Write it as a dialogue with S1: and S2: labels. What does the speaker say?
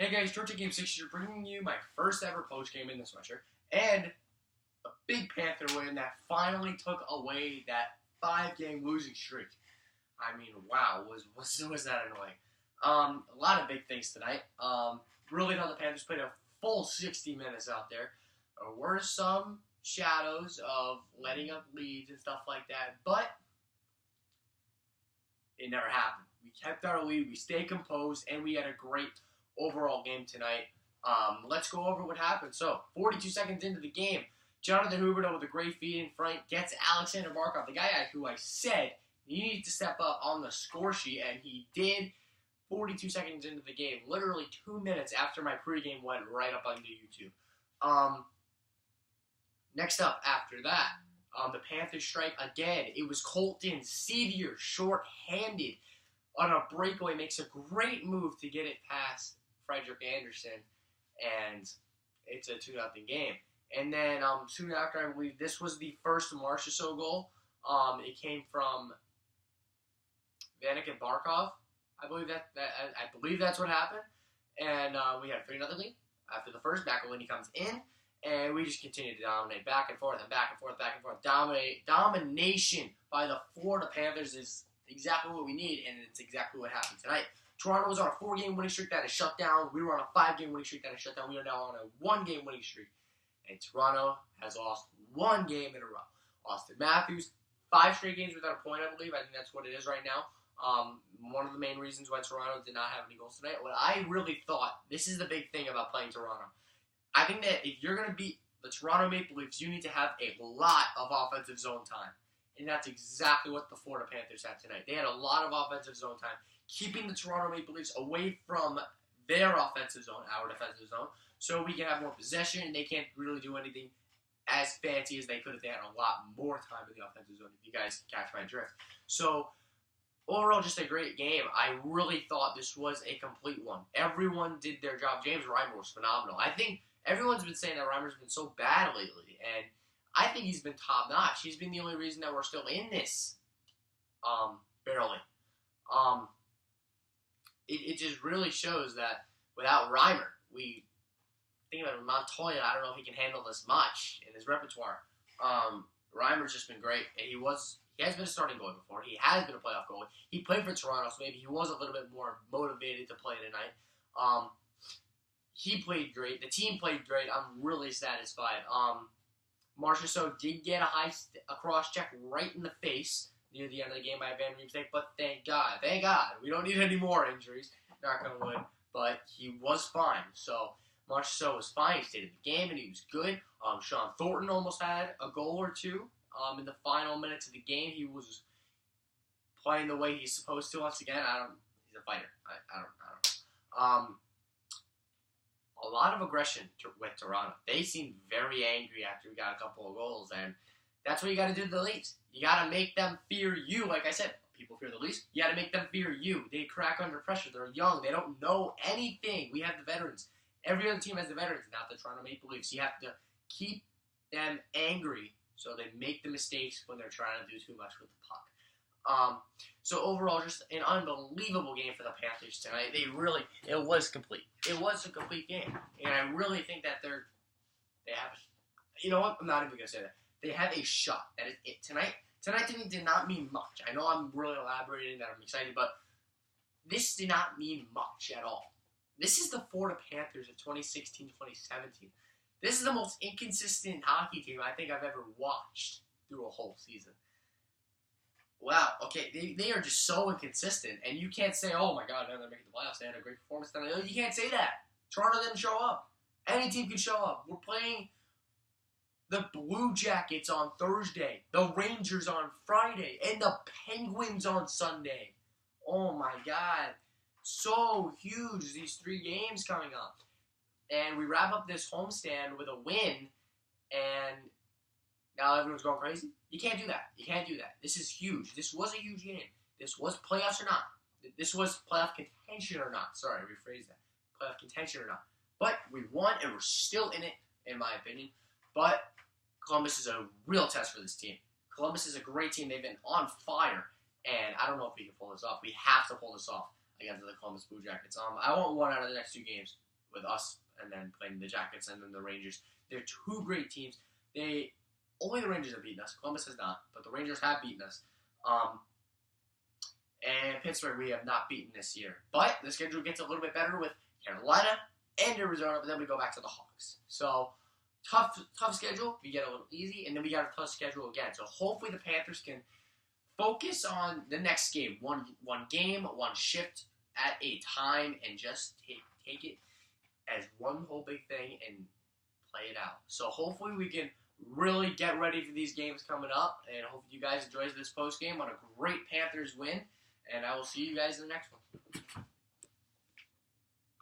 S1: Hey guys, Georgia Game 6 here, bringing you my first ever post game in the sweatshirt, and a big Panther win that finally took away that 5-game losing streak. I mean, wow, was that annoying? A lot of big things tonight. Really thought the Panthers played a full 60 minutes out there. There were some shadows of letting up leads and stuff like that, but it never happened. We kept our lead, we stayed composed, and we had a great overall game tonight. Let's go over what happened. So, 42 seconds into the game, Jonathan Huberdeau with a great feed in front gets Alexander Barkov, the guy who I said he needed to step up on the score sheet, and he did 42 seconds into the game, literally 2 minutes after my pregame went right up onto YouTube. Next up after that, the Panthers strike again. It was Colton Sevier, short-handed, on a breakaway, makes a great move to get it past Frederick Anderson, and it's a 2-0 game. And then soon after, I believe this was the first Marchessault goal. It came from Vanek and Barkov. I believe that's what happened. And we had a 3-0 lead after the first. McElhinney comes in, and we just continue to dominate back and forth and back and forth, back and forth. Domination by the Florida Panthers is exactly what we need, and it's exactly what happened tonight. Toronto was on a 4-game winning streak that is shut down. We were on a 5-game winning streak that is shut down. We are now on a 1-game winning streak. And Toronto has lost 1 game in a row. Austin Matthews, 5 straight games without a point, I believe. I think that's what it is right now. One of the main reasons why Toronto did not have any goals tonight. What I really thought, this is the big thing about playing Toronto. I think that if you're going to beat the Toronto Maple Leafs, you need to have a lot of offensive zone time. And that's exactly what the Florida Panthers had tonight. They had a lot of offensive zone time, keeping the Toronto Maple Leafs away from their offensive zone, our defensive zone, so we can have more possession, and they can't really do anything as fancy as they could if they had a lot more time in the offensive zone, if you guys catch my drift. So, overall, just a great game. I really thought this was a complete one. Everyone did their job. James Reimer was phenomenal. I think everyone's been saying that Reimer's been so bad lately, and I think he's been top-notch. He's been the only reason that we're still in this, barely. It just really shows that without Reimer, we think about Montoya. I don't know if he can handle this much in his repertoire. Reimer's just been great, and he has been a starting goalie before. He has been a playoff goalie. He played for Toronto, so maybe he was a little bit more motivated to play tonight. He played great. The team played great. I'm really satisfied. Marchessault did get a cross-check right in the face near the end of the game by Van Riemsdyk, but thank God. We don't need any more injuries, knock on wood, but he was fine. So Marchessault was fine. He stayed in the game, and he was good. Sean Thornton almost had a goal or two in the final minutes of the game. He was playing the way he's supposed to once again. He's a fighter. I don't know. A lot of aggression with Toronto. They seemed very angry after we got a couple of goals, and that's what you got to do to the Leafs. You got to make them fear you. Like I said, people fear the Leafs. You got to make them fear you. They crack under pressure. They're young. They don't know anything. We have the veterans. Every other team has the veterans, not the Toronto Maple Leafs. You have to keep them angry so they make the mistakes when they're trying to do too much with the puck. So overall, just an unbelievable game for the Panthers tonight. It was complete. It was a complete game, and I really think that they have. You know what? I'm not even gonna say that. They have a shot. That is it tonight. Tonight to me did not mean much. I know I'm really elaborating that I'm excited, but this did not mean much at all. This is the Florida Panthers of 2016-2017. This is the most inconsistent hockey team I think I've ever watched through a whole season. Wow, okay, they are just so inconsistent, and you can't say, oh my God, they're making the playoffs, they had a great performance tonight. You can't say that. Toronto didn't show up. Any team can show up. We're playing the Blue Jackets on Thursday, the Rangers on Friday, and the Penguins on Sunday. Oh my God, so huge, these 3 games coming up. And we wrap up this homestand with a win, and now everyone's going crazy? You can't do that. You can't do that. This is huge. This was a huge game. This was playoffs or not. This was playoff contention or not. Sorry, rephrase that. Playoff contention or not. But we won, and we're still in it, in my opinion. But Columbus is a real test for this team. Columbus is a great team. They've been on fire, and I don't know if we can pull this off. We have to pull this off against the Columbus Blue Jackets. I want 1 out of the next 2 games. with us, and then playing the Jackets and then the Rangers. They're two great teams. Only the Rangers have beaten us. Columbus has not, but the Rangers have beaten us. And Pittsburgh we have not beaten this year. But the schedule gets a little bit better with Carolina and Arizona, but then we go back to the Hawks. So tough schedule. We get a little easy, and then we got a tough schedule again. So hopefully the Panthers can focus on the next game, one game, one shift at a time, and just take it as one whole big thing and play it out. So hopefully we can really get ready for these games coming up, and hope you guys enjoy this post game on a great Panthers win. And I will see you guys in the next one.